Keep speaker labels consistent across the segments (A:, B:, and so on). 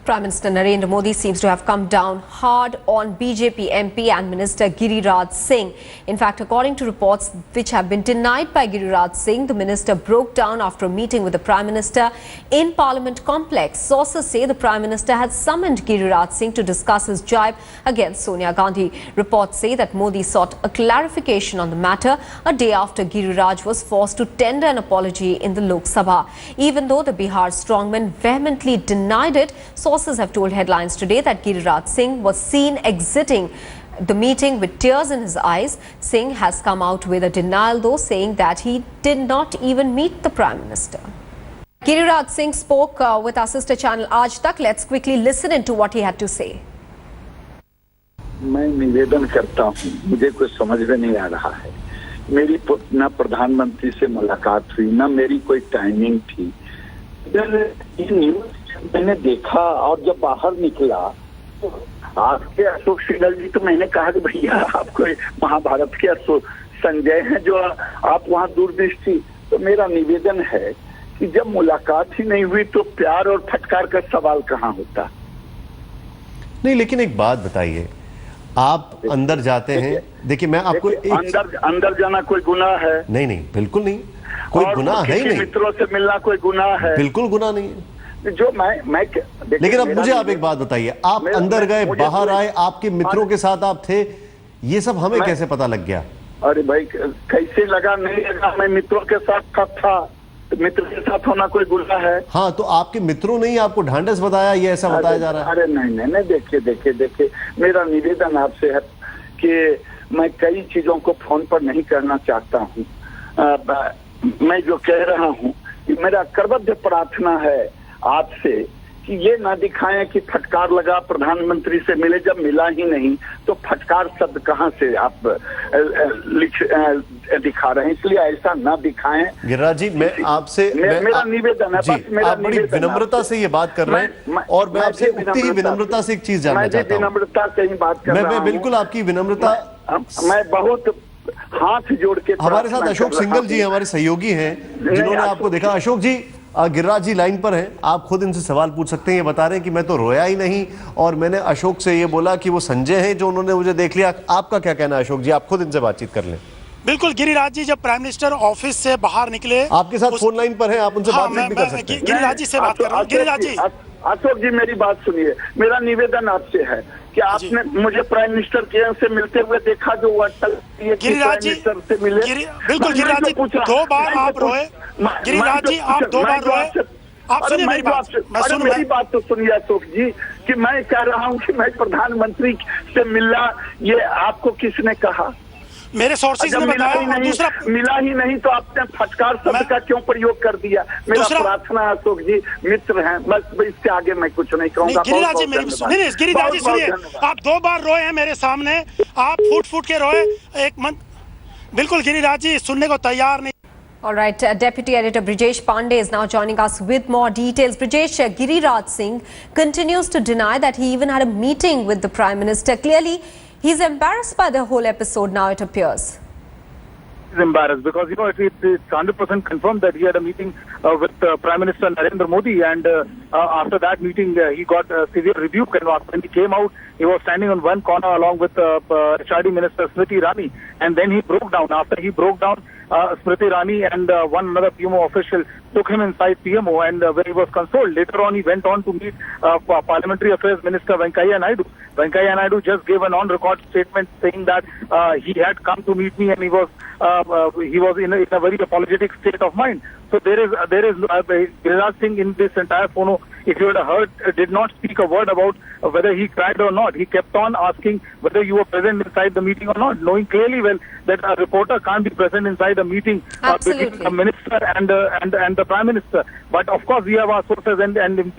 A: Prime Minister Narendra Modi seems to have come down hard on BJP MP and Minister Giriraj Singh. In fact, according to reports which have been denied by Giriraj Singh, the minister broke down after a meeting with the Prime Minister in Parliament complex. Sources say the Prime Minister had summoned Giriraj Singh to discuss his jibe against Sonia Gandhi. Reports say that Modi sought a clarification on the matter a day after Giriraj was forced to tender an apology in the Lok Sabha. Even though the Bihar strongman vehemently denied it, sources have told Headlines today that Giriraj Singh was seen exiting the meeting with tears in his eyes. Singh has come out with a denial though, saying that he did not even meet the Prime Minister. Giriraj Singh spoke with our sister channel Aaj Tak. Let's quickly listen into what he had to say.
B: मैं निवेदन करता हूँ, मुझे कुछ समझ में नहीं आ रहा है। मेरी ना प्रधानमंत्री से मुलाकात हुई, ना मेरी कोई टाइमिंग थी। ये न्यूज़ मैंने देखा और जब बाहर निकला तो आपके अशोक सिंघल जी, तो मैंने कहा कि भैया आपको महाभारत के संजय हैं जो आप वहाँ दूरदृष्टि। तो मेरा निवेदन है कि जब मुलाकात ही नहीं हुई तो प्यार और फटकार का सवाल कहाँ होता।
C: नहीं, लेकिन एक बात बताइए, आप अंदर जाते हैं, देखिए मैं आपको
B: अंदर जाना कोई गुनाह है?
C: नहीं नहीं, बिल्कुल नहीं, कोई गुनाह है ही नहीं।
B: मित्रों से मिलना कोई गुनाह है? बिल्कुल
C: गुनाह नहीं है।
B: जो मैं
C: लेकिन अब मुझे आप एक बात बताइए, आप अंदर गए, बाहर आए, आपके मित्रों के साथ आप थे, ये सब हमें कैसे पता लग गया?
B: अरे भाई कैसे लगा, नहीं लगा, मैं मित्रों के साथ था। मित्र के साथ होना कोई गुनाह है?
C: हाँ, तो आपके मित्रों ने ही आपको ढांढस बताया, ये ऐसा बताया जा रहा है?
B: अरे नहीं, देखिए मेरा निवेदन आपसे है कि मैं कई चीजों को फोन पर नहीं करना चाहता हूँ। मैं जो कह रहा हूँ कि मेरा करबद्ध प्रार्थना है आपसे कि ये ना दिखाएं कि फटकार लगा, प्रधानमंत्री से मिले, जब मिला ही नहीं तो फटकार शब्द कहाँ से आप दिखा रहे हैं, इसलिए ऐसा ना दिखाएं।
C: गिरिराज जी, मैं आपसे
B: मेरा निवेदन है, बस मेरा
C: आप बड़ी विनम्रता से ये बात कर रहे हैं और मैं आपसे उतनी ही विनम्रता से एक चीज जानना चाहता हूँ।
B: विनम्रता से ही बात कर रहा हूँ।
C: मैं बिल्कुल आपकी विनम्रता,
B: मैं बहुत हाथ जोड़ के।
C: हमारे साथ अशोक सिंघल जी हमारे सहयोगी हैं जिन्होंने आपको देखा। अशोक जी, गिरिराज जी लाइन पर हैं, आप खुद इनसे सवाल पूछ सकते हैं। ये बता रहे हैं कि मैं तो रोया ही नहीं और मैंने अशोक से ये बोला कि वो संजय हैं जो उन्होंने मुझे देख लिया। आपका क्या कहना है अशोक जी? आप खुद इनसे बातचीत कर लें।
D: बिल्कुल गिरिराज जी, जब प्राइम मिनिस्टर ऑफिस से बाहर निकले,
C: आपके साथ फोन लाइन पर हैं, आप उनसे बात भी कर सकते हैं।
D: गिरिराज जी से बात कर रहा हूं। गिरिराज जी,
B: अशोक जी मेरी बात सुनिए, मेरा निवेदन आपसे है कि आपने मुझे प्राइम मिनिस्टर के से मिलते हुए देखा जो
D: गिरिराज जी से मिले। बिल्कुल गिरिराज जी, 2 बार आप रोए। गिरिराज जी, आप 2 बार रोए। आप सुनिए मेरी बात।
B: मेरी बात तो सुनिए अशोक जी, कि मैं कह रहा हूँ कि मैं प्रधानमंत्री से मिलना, ये आपको किसने कहा?
D: मेरे सोर्सेज ने बताया। और दूसरा,
B: मिला ही नहीं तो आपने फटकार शब्द का क्यों प्रयोग कर दिया? मेरा प्रार्थना अशोक जी, मित्र हैं, बस इससे आगे मैं कुछ नहीं कहूँगा।
D: गिरिराज जी मेरी गिरिराज जी सुनिए, आप 2 बार रोए हैं मेरे सामने, आप फूट के रोए। एक मन बिल्कुल गिरिराज जी सुनने को तैयार नहीं।
A: All right, Deputy Editor Brijesh Pandey is now joining us with more details. Brijesh, Giriraj Singh continues to deny that he even had a meeting with the Prime Minister. Clearly, he's embarrassed by the whole episode now, it appears.
E: He's embarrassed because, it's 100% confirmed that he had a meeting with Prime Minister Narendra Modi, and after that meeting, he got a severe rebuke. And when he came out, he was standing on one corner along with HRD Minister Smriti Irani, and then he broke down. After he broke down, Smriti Irani and one another PMO official took him inside PMO, and where he was consoled. Later on, he went on to meet Parliamentary Affairs Minister Venkaiah Naidu. Venkaiah Naidu just gave an on-record statement saying that he had come to meet me and he was in a very apologetic state of mind. So there is Giriraj Singh in this entire phono, if you had heard, did not speak a word about whether he cried or not. He kept on asking whether you were present inside the meeting or not, knowing clearly well that a reporter can't be present inside a meeting between the minister and the Prime Minister. But of course, we have our sources, and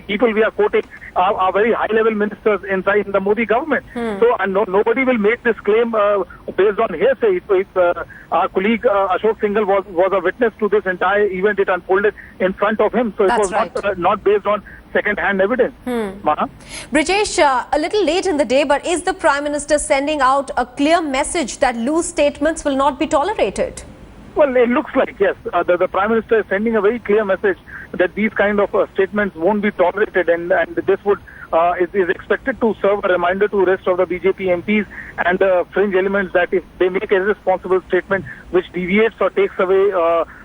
E: people we are quoting are very high-level ministers inside the Modi government. So nobody will make this claim based on hearsay. Our colleague Ashok Singhal was a witness to this entire event. It unfolded in front of him, so it was not based on second-hand evidence.
A: Brijesh, a little late in the day, but is the Prime Minister sending out a clear message that loose statements will not be tolerated?
E: Well, it looks like, yes. The Prime Minister is sending a very clear message that these kind of statements won't be tolerated, and this would is expected to serve a reminder to rest of the BJP MPs and the fringe elements that if they make a irresponsible statement which deviates or takes away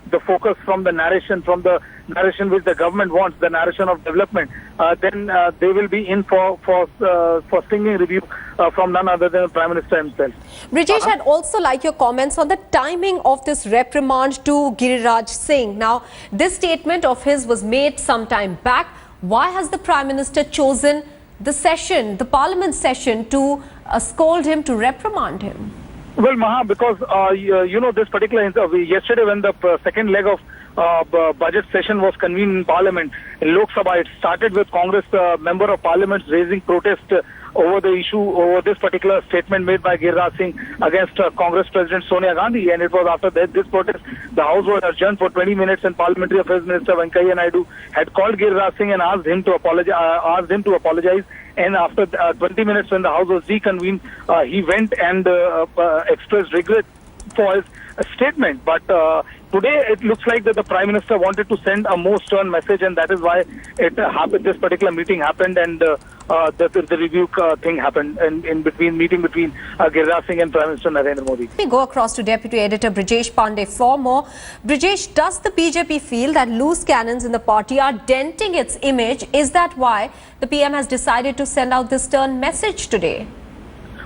E: the focus from the narration which the government wants, the narration of development, then they will be in for stinging rebuke from none other than the Prime Minister himself.
A: Brijesh, I'd also like your comments on the timing of this reprimand to Giriraj Singh. Now, this statement of his was made some time back. Why has the Prime Minister chosen the Parliament session to scold him, to reprimand him?
E: Well, Maha, because this particular yesterday when the second leg of budget session was convened in Parliament in Lok Sabha, it started with Congress member of Parliament raising protest over the issue, over this particular statement made by Giriraj Singh against Congress President Sonia Gandhi, and it was after this protest the House was adjourned for 20 minutes, and Parliamentary Affairs Minister Venkaiah Naidu had called Giriraj Singh and asked him to apologize. And after 20 minutes, when the House was reconvened, he went and expressed regret for his statement. But today, it looks like that the Prime Minister wanted to send a more stern message, and that is why it happened. This particular meeting happened, and the rebuke thing happened in between Giriraj Singh and Prime Minister Narendra Modi.
A: Let me go across to Deputy Editor Brijesh Pandey for more. Brijesh, does the BJP feel that loose cannons in the party are denting its image? Is that why the PM has decided to send out this stern message today?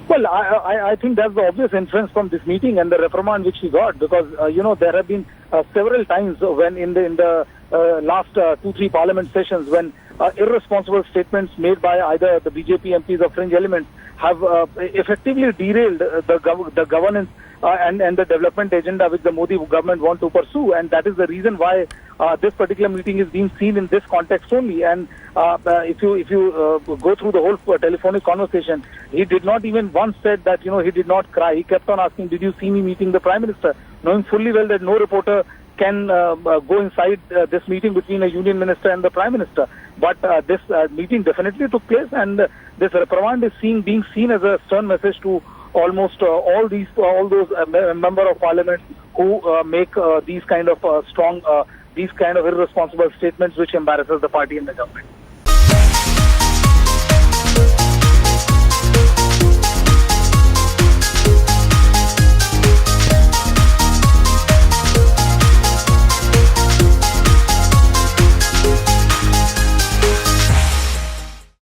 E: Well, I think that's the obvious inference from this meeting and the reprimand which he got, because there have been several times when in the last 2-3 Parliament sessions when irresponsible statements made by either the BJP MPs or fringe elements have effectively derailed the governance and the development agenda which the Modi government want to pursue, and that is the reason why this particular meeting is being seen in this context only. And if you go through the whole telephonic conversation, he did not even once said that he did not cry. He kept on asking, "Did you see me meeting the Prime Minister?" knowing fully well that no reporter can go inside this meeting between a union minister and the Prime Minister. But this meeting definitely took place, and this reprimand is being seen as a stern message to almost all those member of Parliament who make these kind of irresponsible statements which embarrasses the party and the government.